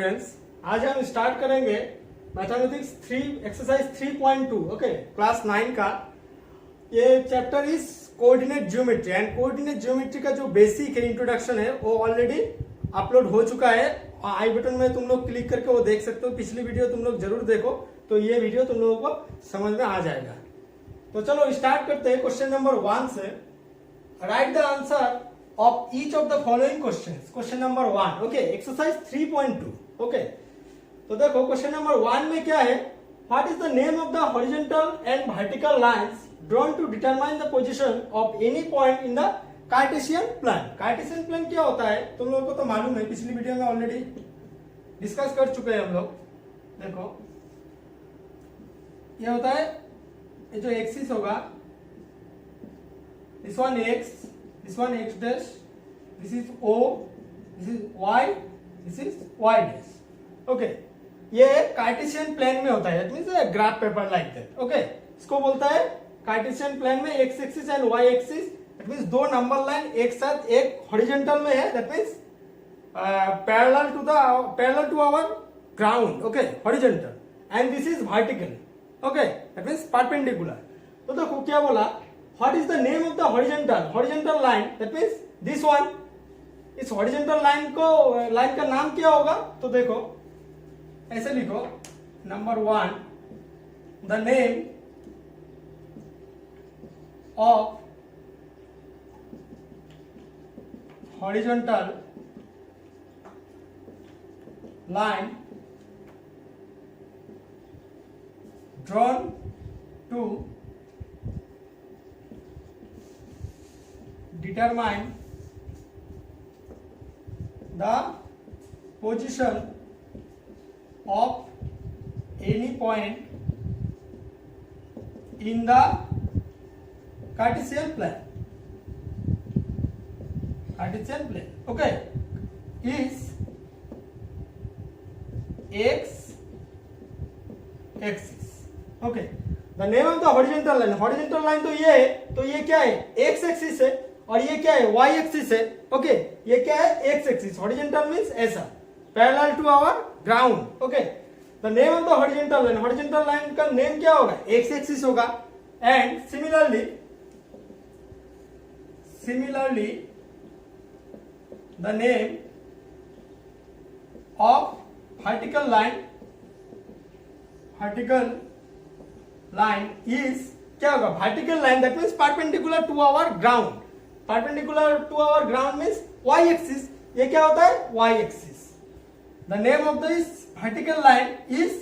Friends, आज हम start करेंगे मैथमेटिक्स 3 एक्सरसाइज 3.2 ओके क्लास 9 का। ये chapter is coordinate geometry and coordinate geometry का जो बेसिक है इंट्रोडक्शन है वो ऑलरेडी अपलोड हो चुका है। आई बटन में तुम लोग क्लिक करके वो देख सकते हो। पिछली वीडियो तुम लोग जरूर देखो तो ये वीडियो तुम लोगों को समझ में आ जाएगा। तो चलो स्टार्ट करते हैं क्वेश्चन नंबर 1 से। Right the answer of each of the following questions. Question number 1 okay exercise 3.2 okay तो देखो क्वेश्चन नंबर 1 में क्या है, what is the name of the horizontal and vertical lines drawn to determine the position of any point in the Cartesian plan. Cartesian plan क्या होता है तुम लोगों को तो मालूम है, पिछली वीडियो में ऑलरेडी डिस्कस कर चुके हैं हम लोग। देखो ये होता है, ये जो एक्सिस होगा this one x, this one x dash, this is o, this is y, this is y dash. Okay, ये कार्टेशियन प्लेन में होता है, that means graph paper like that. Okay, इसको बोलता है कार्टेशियन प्लेन में x axis and y axis, that means दो number line एक साथ, एक हॉरिजॉन्टल में है, that means parallel to our ground, okay horizontal, and this is vertical, okay that means perpendicular. तो देखो क्या बोला, what is the name of the horizontal line, that means this one, इस horizontal line का नाम क्या होगा? तो देखो ऐसे लिखो, number 1 the name of horizontal line drawn to determine the position of any point in the Cartesian plane. Cartesian plane, okay, is x axis. Okay, the name of the horizontal line. Horizontal line तो ये है, तो ये क्या है? x axis है, और ये क्या है? y एक्सिस है। ओके, ये क्या है? x axis. हॉरिजॉन्टल मींस ऐसा, parallel to our ground. Okay, the name of the horizontal line, horizontal line का नेम क्या होगा? x एक्सिस होगा। And similarly the name of vertical line is क्या होगा? Vertical line that means perpendicular to our ground. Perpendicular to our ground means y axis. ये क्या होता है? y axis. The name of this vertical line is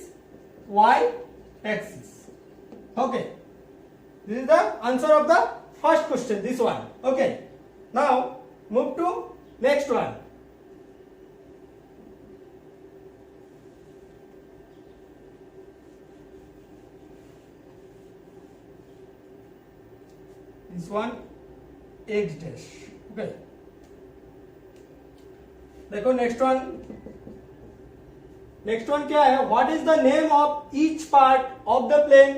y axis. Okay, this is the answer of the first question, this one. Okay, now move to next one. This one x dash। Okay, देखो next one क्या है? What is the name of each part of the plane,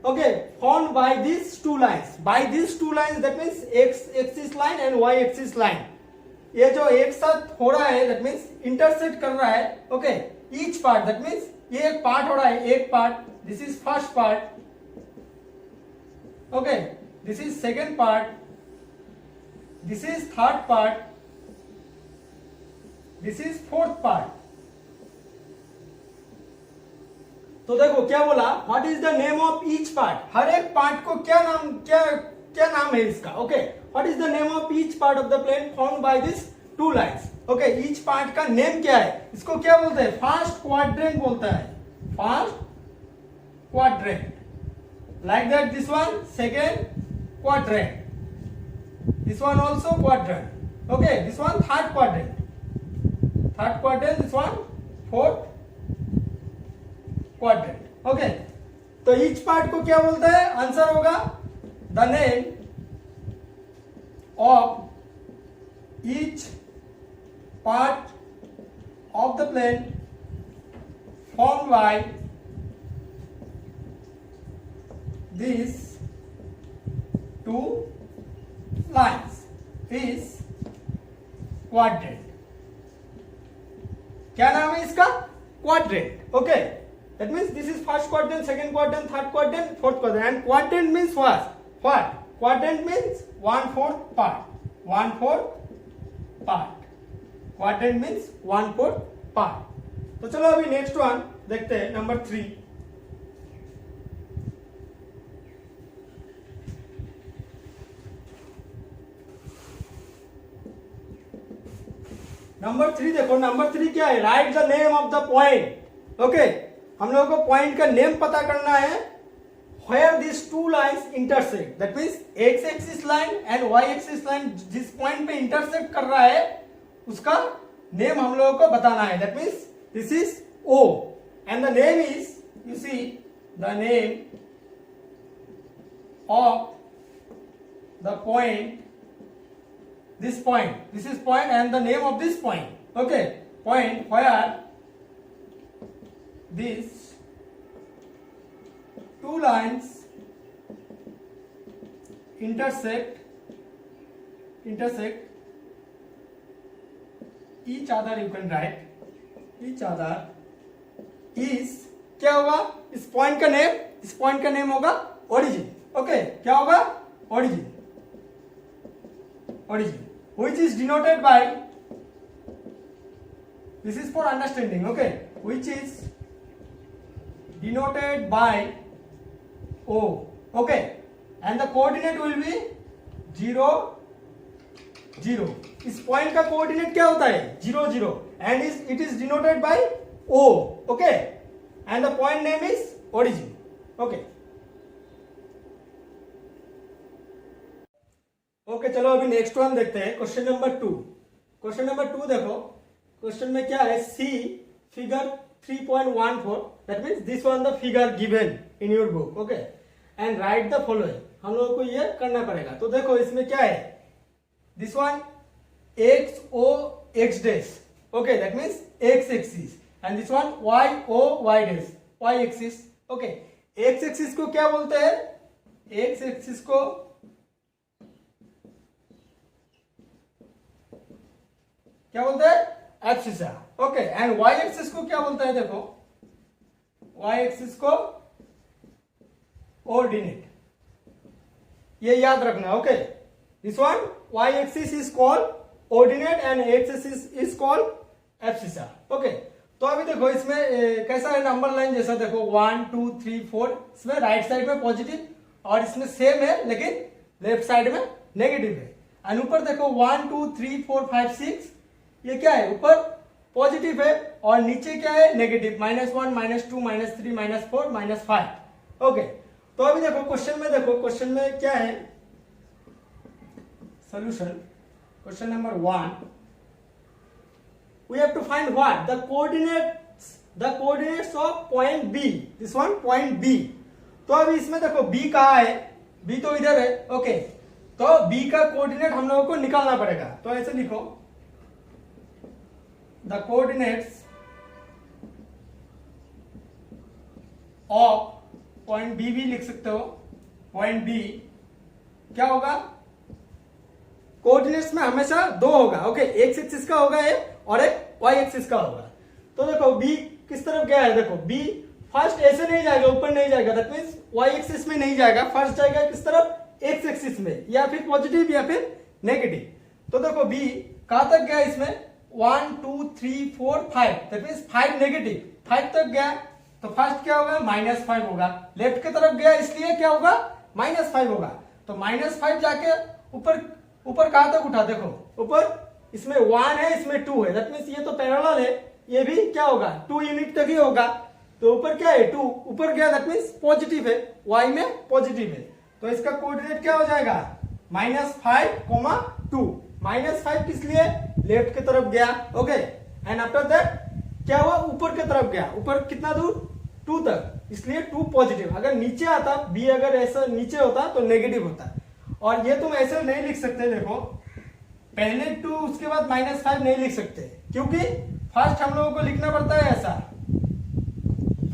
okay, formed by this two lines. By this two lines that means x axis line and y axis line, ये जो एक साथ हो रहा है that means intersect कर रहा है। Okay, each part that means ये एक पार्ट हो रहा है, एक part, this is first part, okay, this is second part, this is third part, this is fourth part। तो देखो क्या बोला, what is the name of each part, हर एक पार्ट को क्या नाम है इसका। Okay, what is the name of each part of the plane formed by this two lines। Okay, each part का नेम क्या है? इसको क्या बोलते हैं? फर्स्ट क्वाड्रेंट बोलता है, first quadrant. Like that this one second quadrant, this one also quadrant, okay, this one third quadrant, this one fourth quadrant। okay, तो each part को क्या बोलता है? आंसर होगा the name of each part of the plane formed by these two lines is quadrant। क्या नाम है इसका? Quadrant. Okay, that means this is first quadrant, second quadrant, third quadrant, fourth quadrant. And quadrant means what? Quadrant means 1/4 part, 1/4 part. Quadrant means 1/4 part. तो चलो अभी next one देखते हैं, number 3। Number 3 देखो, नंबर 3 क्या है? Right the name of the point. Okay, हम लोगों को पॉइंट का नेम पता करना है। Where these two lines intersect, that means x axis line and y axis line जिस पॉइंट पे इंटरसेक्ट कर रहा है उसका नेम हम लोगों को बताना है। That means this is O and the name is, you see, the name of the point, this point, this is point and the name of this point. Okay, point where this two lines intersect each other, you can write each other is, क्या होगा इस point का name? इस point का name होगा origin. Okay, क्या होगा? Origin, origin, which is denoted by, this is for understanding, okay, which is denoted by O, okay, and the coordinate will be 0, 0. इस पॉइंट का कोऑर्डिनेट क्या होता है? 0, 0, and it is denoted by O, okay, and the point name is origin. Okay, okay, चलो अभी next one देखते हैं, question number 2। Question number 2 देखो, क्वेश्चन में क्या है? See figure 3.14, that means this one the figure given in your book. Okay, and write the following, हम लोगों को ये करना पड़ेगा। तो देखो इसमें क्या है? This one x O x dash, okay, that means x axis, and this one y O y dash, y axis. Okay, x axis को क्या बोलते हैं? एक्स एक्सिस को क्या बोलते हैं? Abscissa. Okay, and y axis को क्या बोलते हैं? देखो, वाई एक्सिस को ऑर्डिनेट, ये याद रखना। Okay, this one y axis is called ordinate and x axis is called abscissa. Okay, तो अभी देखो इसमें कैसा है? नंबर लाइन जैसा, देखो 1 2 3 4, इसमें राइट साइड में पॉजिटिव और इसमें सेम है लेकिन लेफ्ट साइड में नेगेटिव है। एंड ऊपर देखो 1 2 3 4 5 6, ये क्या है? ऊपर पॉजिटिव है और नीचे क्या है? नेगेटिव, -1 -2 -3 -4 -5। ओके, तो अभी देखो क्वेश्चन में, देखो क्वेश्चन में क्या है? Solution, question number 1, we have to find what? the coordinates of point B, this one point B। तो अभी इसमें देखो B कहाँ है? B तो इधर है। ओके, तो B का कोऑर्डिनेट हम लोगों को निकालना पड़ेगा। तो ऐसे लिखो, the coordinates of point B भी लिख सकते हो। पॉइंट B क्या होगा? कोऑर्डिनेट्स में हमेशा 2 होगा। ओके, एक्स एक्सिस का होगा एक और एक वाई एक्सिस का होगा। तो देखो B किस तरफ गया है? देखो B फर्स्ट ऐसे नहीं जाएगा, ऊपर नहीं जाएगा, दैट मीन्स वाई एक्सिस में नहीं जाएगा, फर्स्ट जाएगा किस तरफ? एक्स एक्सिस में, या फिर पॉजिटिव या फिर नेगेटिव। तो देखो B कहां तक गया? इसमें 1 2 3 4 5, दैट मीन्स 5 नेगेटिव, 5 तक गया। तो फर्स्ट क्या होगा? -5 होगा। लेफ्ट की तरफ गया इसलिए क्या होगा? -5 होगा। तो -5 जाके ऊपर कहां तक उठा? देखो ऊपर इसमें 1 है, इसमें 2 है, दैट मीन्स ये तो पैरेलल है, ये भी क्या होगा? 2 यूनिट तक ही होगा। तो ऊपर क्या है? 2 ऊपर गया, दैट मीन्स पॉजिटिव है, y में पॉजिटिव है। तो इसका कोऑर्डिनेट क्या हो जाएगा? -5, 2। -5 किस लिए? लेफ्ट की तरफ गया। ओके, एंड आफ्टर दैट क्या हुआ? ऊपर की तरफ गया। ऊपर कितना दूर? 2 तक, इसलिए 2 पॉजिटिव। अगर नीचे आता B, अगर ऐसा नीचे होता तो नेगेटिव होता। और ये तुम ऐसे नहीं लिख सकते, देखो पहले 2 उसके बाद -5 नहीं लिख सकते, क्योंकि फर्स्ट हम लोगों को लिखना पड़ता है ऐसा।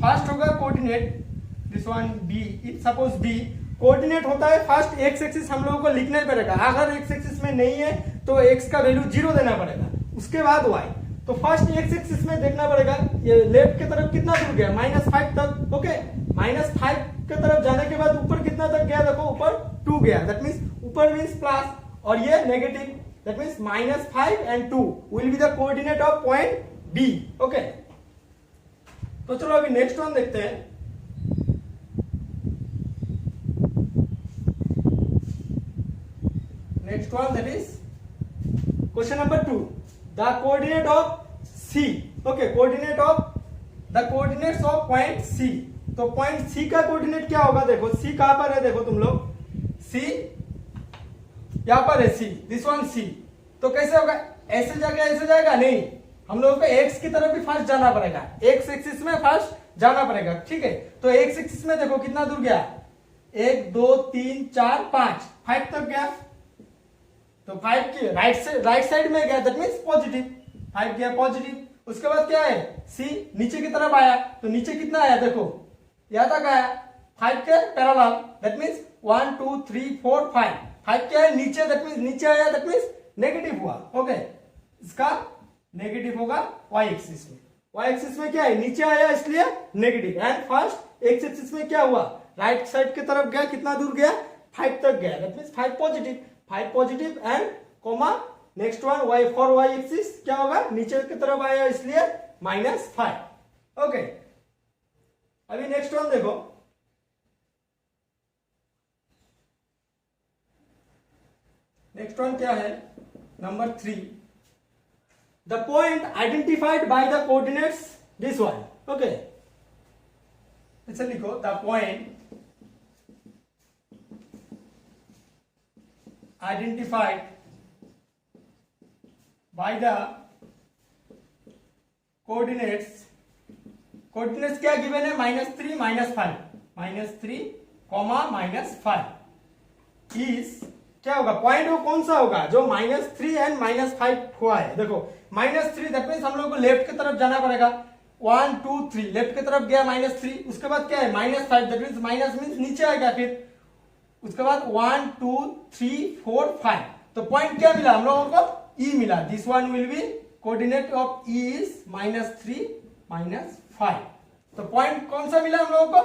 फर्स्ट होगा coordinate, this one B, if suppose B coordinate होता है फर्स्ट एक्स एक्सिस हम लोगों को लिखना ही पड़ेगा। अगर एक्स एक्सिस में नहीं है तो एक्स का वैल्यू 0 देना पड़ेगा, उसके बाद वाई। तो फर्स्ट एक्स एक्सिस में देखना पड़ेगा ये लेफ्ट की तरफ कितना दूर गया, -5 तक। ओके, -5 की तरफ जाने के बाद ऊपर कितना तक गया, देखो ऊपर 2 गया, दैट मीन्स ऊपर मीन्स प्लस और ये negative, that means -5 and 2 will be the coordinate of point B. Okay, तो चलो अभी नेक्स्ट वन देखते हैं। Next one that is question number 2, the coordinate of C. Okay, coordinate of the coordinates of point C. तो point सी का coordinate क्या होगा, देखो सी कहां पर है, देखो तुम लोग सी यहां पर है, सी दिस वन सी। तो कैसे होगा, ऐसे जाएगा नहीं, हम लोगों को एक्स की तरफ भी फर्स्ट जाना पड़ेगा, एक्स एक्सिस में फर्स्ट जाना पड़ेगा। ठीक है, तो एक्स एक्सिस में देखो कितना दूर गया, 1 2 3 4 5 तक गया। तो 5 की राइट साइड में गया, दैट मीन्स पॉजिटिव, 5 गया पॉजिटिव। उसके बाद क्या है, सी नीचे की तरफ आया, तो नीचे कितना आया, देखो यहां तक आया 5 के पैरेलल, दैट मीन्स 1 2 3 4 5 क्या है नीचे, दैट मीन्स नीचे आया, दैट मीन्स नेगेटिव हुआ। ओके, इसका नेगेटिव होगा y एक्सिस में, y एक्सिस में क्या है, नीचे आया इसलिए negative. And first x axis में क्या हुआ, राइट साइड की तरफ गया, कितना दूर गया, 5 तक गया, that means 5 positive and comma next one y for y axis क्या होगा, नीचे की तरफ आया इसलिए -5। ओके, अभी नेक्स्ट वन देखो, नेक्स्ट वन क्या है, number 3, the point identified by the coordinates this one. Okay, इसे लिखो, the point identified by the coordinates, coordinates क्या गिवन है, -3 -5 इज क्या होगा, पॉइंट वो कौन सा होगा जो -3 एंड -5 हुआ है। देखो -3 दैट मीन्स हम लोग को लेफ्ट की तरफ जाना पड़ेगा, 1 2 3 लेफ्ट की तरफ गया -3, उसके बाद क्या है -5 दैट मीन्स माइनस मीन्स नीचे आएगा, फिर उसके बाद 1 2 3 4 5। तो पॉइंट क्या मिला हम लोगों को, E मिला, this one will be coordinate of E is -3 -5। तो पॉइंट कौन सा मिला हम लोगों को,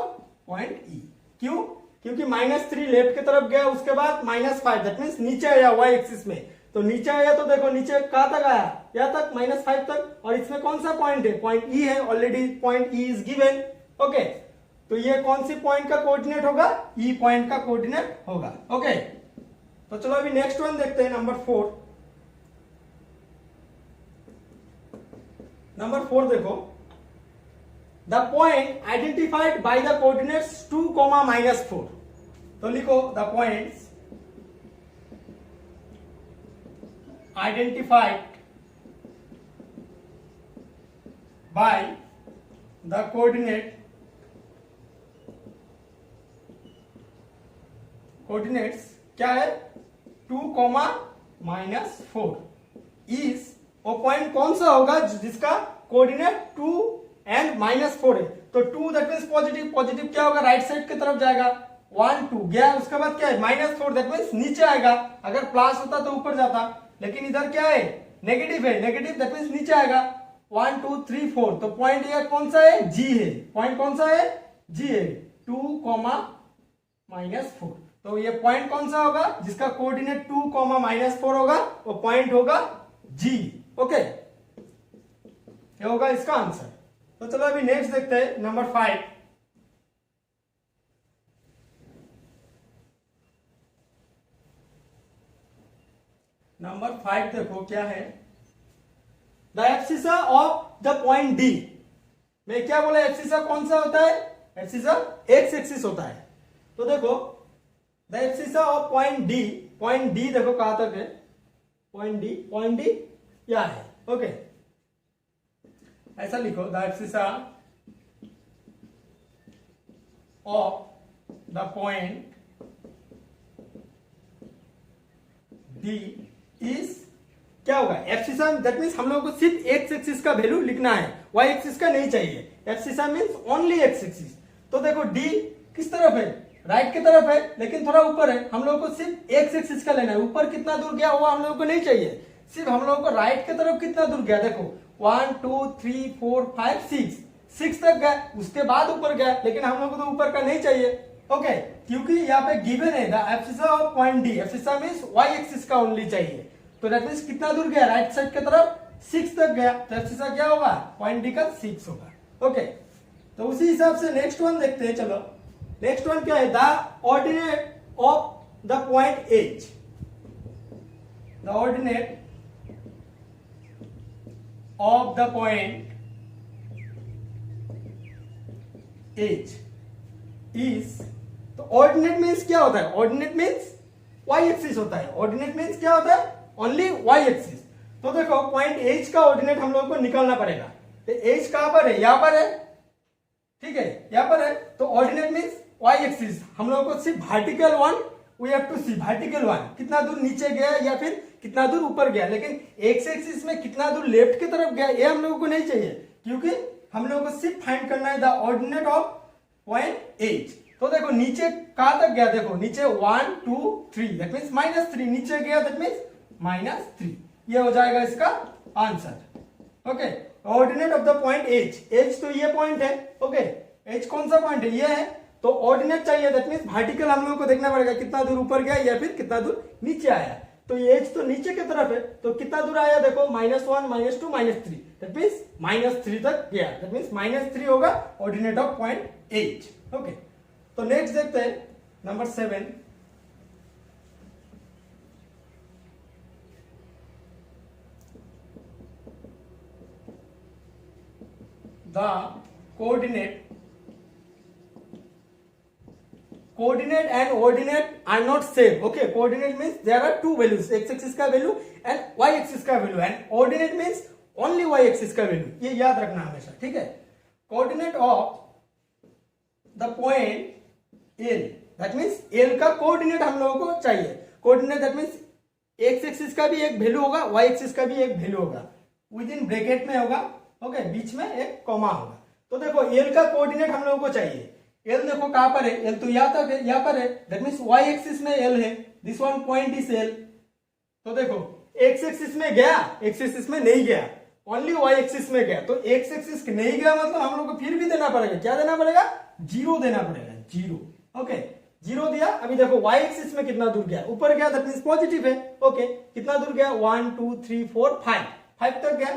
पॉइंट E। क्यों, क्योंकि -3 लेफ्ट की तरफ गया, उसके बाद -5 दैट मीन्स नीचे आया y एक्सिस में, तो नीचे आया तो देखो नीचे कहां तक आया, यहां तक -5 तक। और इसमें कौन सा पॉइंट है, पॉइंट E है, already point E is given. Okay, तो ये कौन सी पॉइंट का कोऑर्डिनेट होगा, E पॉइंट का कोऑर्डिनेट होगा। ओके, तो चलो अभी नेक्स्ट वन देखते हैं, नंबर 4। नंबर 4 देखो, the point identified by the coordinates 2, -4। तो लिखो, the points identified by the coordinates क्या है, 2, -4 इज, वो पॉइंट कौन सा होगा जिसका कोऑर्डिनेट 2 एंड -4 है। तो 2 दैट मीन्स पॉजिटिव क्या होगा, राइट साइड की तरफ जाएगा, 1 2 गया, उसके बाद क्या है -4 दैट मीन्स नीचे आएगा, अगर प्लस होता तो ऊपर जाता, लेकिन इधर क्या है नेगेटिव है, नेगेटिव दैट मीन्स नीचे आएगा, 1 2 3 4। तो पॉइंट ये कौन सा है, G है, पॉइंट कौन सा है, G है, 2, -4। तो ये पॉइंट कौन सा होगा जिसका कोऑर्डिनेट 2, -4 होगा, वो पॉइंट होगा G। ओके, ये होगा इसका आंसर। तो चलो अभी नेक्स्ट देखते हैं, नंबर 5। नंबर 5 देखो क्या है, the abscissa of the point D। मैं क्या बोला, एब्सिसा कौन सा होता है, एब्सिसा एक्स एक्सिस होता है। तो देखो the abscissa of point D देखो कहां तक है, पॉइंट D यहां है। ओके, ऐसा लिखो, the abscissa of the point D is क्या होगा, एब्सिसा दैट मीन्स हम लोगों को सिर्फ एक्स एक्सिस का वैल्यू लिखना है, वाई एक्सिस का नहीं चाहिए, abscissa means only x axis. तो देखो D किस तरफ है, राइट की तरफ है, लेकिन थोड़ा ऊपर है, हम लोगों को सिर्फ एक्स एक्सिस का लेना है, ऊपर कितना दूर गया वो हम लोगों को नहीं चाहिए, सिर्फ हम लोगों को राइट की तरफ कितना दूर गया, देखो 1 2 3 4 5 6 तक गया, उसके बाद ऊपर गया, लेकिन हम लोग को तो ऊपर का नहीं चाहिए। ओके, क्योंकि यहाँ पे गिवन है the abscissa of point D, abscissa means y axis का ओनली चाहिए, तो दैट मींस कितना दूर गया, राइट साइड की तरफ 6 तक गया, तो एब्सिसा क्या होगा, पॉइंट डी का 6 होगा। ओके, तो उसी हिसाब से नेक्स्ट वन देखते हैं। चलो नेक्स्ट वन क्या है, the ordinate of the point H, the ordinate of the point H is, तो ऑर्डिनेट मीन्स क्या होता है, ऑर्डिनेट मीन्स वाई एक्सिस होता है, ऑर्डिनेट मीन्स क्या होता है, ओनली वाई एक्सिस। तो देखो पॉइंट एच का ऑर्डिनेट हम लोगों को निकालना पड़ेगा, तो एच कहां पर है, यहां पर है, ठीक है, यहां पर है, तो ऑर्डिनेट मीन्स वाई एक्सिस, हम लोगों को सिर्फ vertical one we have to see, vertical one कितना दूर नीचे गया या फिर कितना दूर ऊपर गया, लेकिन एक्स एक्सिस में कितना दूर लेफ्ट की तरफ गया ये हम लोगों को नहीं चाहिए, क्योंकि हम लोगों को सिर्फ फाइंड करना है the ordinate of point H. तो देखो नीचे कहां तक गया, देखो नीचे 1 2 3 दैट मींस -3 नीचे गया, दैट मींस -3, ये हो जाएगा इसका answer. Okay, ordinate of the point H, H तो ये पॉइंट है, ओके, एच कौन सा पॉइंट है, ये है, तो ऑर्डिनेट चाहिए, दैट मींस वर्टिकल हम लोगों को देखना पड़ेगा कितना दूर ऊपर गया या फिर कितना दूर नीचे आया, तो ये एच तो नीचे की तरफ है, तो कितना दूर आया देखो, -1 -2 -3, दैट मींस -3 तक गया, दैट मींस -3 होगा ordinate of point H. Okay, तो नेक्स्ट देखते हैं number 7, the coordinate and ordinate are not same. Okay, coordinate means there are two values, x axis का वैल्यू and y axis का value, and ordinate means only y axis का value, ये याद रखना हमेशा, ठीक है। coordinate of the point L, that means L का कोऑर्डिनेट हम लोगों को चाहिए, coordinate that means x axis का भी एक वैल्यू होगा, y एक्सिस का भी एक वैल्यू होगा, विद इन ब्रैकेट में होगा, ओके, बीच में एक कॉमा होगा। तो देखो L का कोऑर्डिनेट हम लोगों को चाहिए, L देखो कहां पर है, L तो यहां तक है, यहां पर है, दैट मींस y एक्सिस में L है, this one point is L। तो देखो x एक्सिस में गया, x एक्सिस में नहीं गया, ओनली y एक्सिस में गया, तो x एक्सिस नहीं गया मतलब हम लोग को फिर भी देना पड़ेगा, क्या देना पड़ेगा, 0 देना पड़ेगा, 0। ओके, 0 दिया, अभी देखो y एक्सिस में कितना दूर गया, ऊपर गया, दैट मींस पॉजिटिव है, ओके, कितना दूर गया, 1 2 3 4 5 तक गया,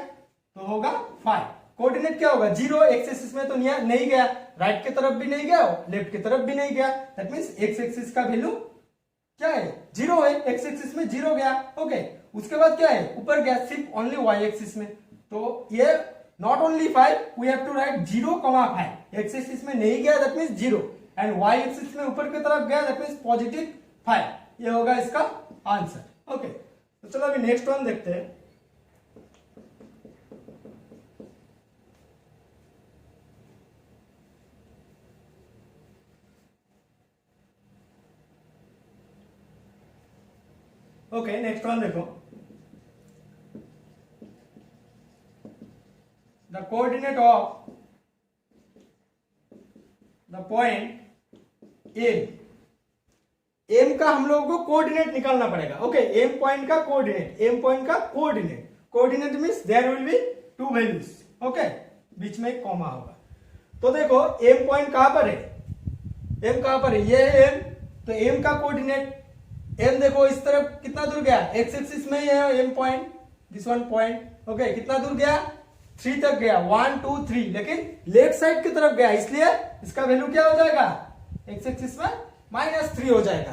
तो होगा 5। कोऑर्डिनेट क्या होगा, 0, एक्स एक्सिस में तो नहीं गया, राइट की तरफ भी नहीं गया, लेफ्ट की तरफ भी नहीं गया, दैट मींस एक्स एक्सिस का वैल्यू क्या है, 0 है, एक्स एक्सिस में 0 गया, ओके, उसके बाद क्या है, ऊपर गया सिर्फ ओनली वाई एक्सिस में, तो ये not only 5, we have to write 0,5, x axis में नहीं गया, that means 0, and y axis में ऊपर की तरफ गया, दैट मींस पॉजिटिव 5, ये होगा इसका आंसर। ओके, तो चलो अभी नेक्स्ट वन देखते हैं। ओके, नेक्स्ट वन देखो, the coordinate of the point M का हम लोगों को कोऑर्डिनेट निकालना पड़ेगा। ओके, एम पॉइंट का कोऑर्डिनेट, एम पॉइंट का coordinate, coordinate means there will be two values, okay, बीच में एक कॉमा होगा। तो देखो एम पॉइंट कहां पर है, एम कहां पर है, ये है एम, तो एम का कोऑर्डिनेट, एम देखो इस तरफ कितना दूर गया, एक्स एक्सिस में ही है M point, this one point, okay, कितना दूर गया, 3 तक गया, 1 2 3, लेकिन लेफ्ट साइड की तरफ गया, इसलिए इसका वैल्यू क्या हो जाएगा, एक्स एक्सिस में -3 हो जाएगा,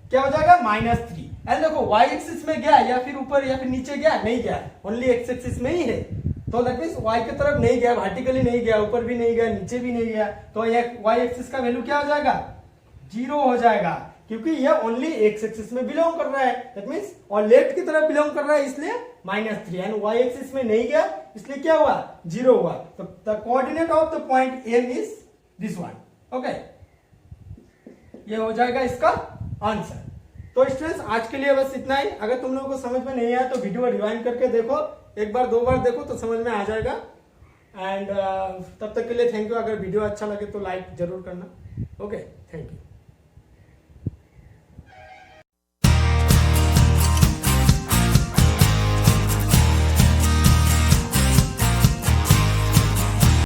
क्या हो जाएगा, -3। एंड देखो वाई एक्सिस में गया या फिर ऊपर या फिर नीचे गया, नहीं गया, ओनली एक्स एक्सिस में ही है, तो दैट मींस वाई की तरफ नहीं गया, वर्टिकली नहीं गया, ऊपर भी नहीं गया, नीचे भी नहीं गया, तो ये वाई एक्सिस का वैल्यू क्या हो जाएगा, 0 हो जाएगा, क्योंकि ये ओनली एक्स एक्सिस में बिलोंग कर रहा है, दैट मींस, और लेफ्ट की तरफ बिलोंग कर रहा है, इसलिए -3, एंड वाई एक्सिस में नहीं गया, इसलिए क्या हुआ, 0 हुआ। तो the coordinate of the point M is this one, okay, ये हो जाएगा इसका आंसर। तो स्टूडेंट्स आज के लिए बस इतना ही, अगर तुम लोगों को समझ में नहीं आया तो वीडियो रिवाइंड करके देखो, एक बार 2 बार देखो तो समझ में आ जाएगा। एंड तब तक के लिए थैंक यू, अगर वीडियो अच्छा लगे तो लाइक जरूर करना। Okay, thank you.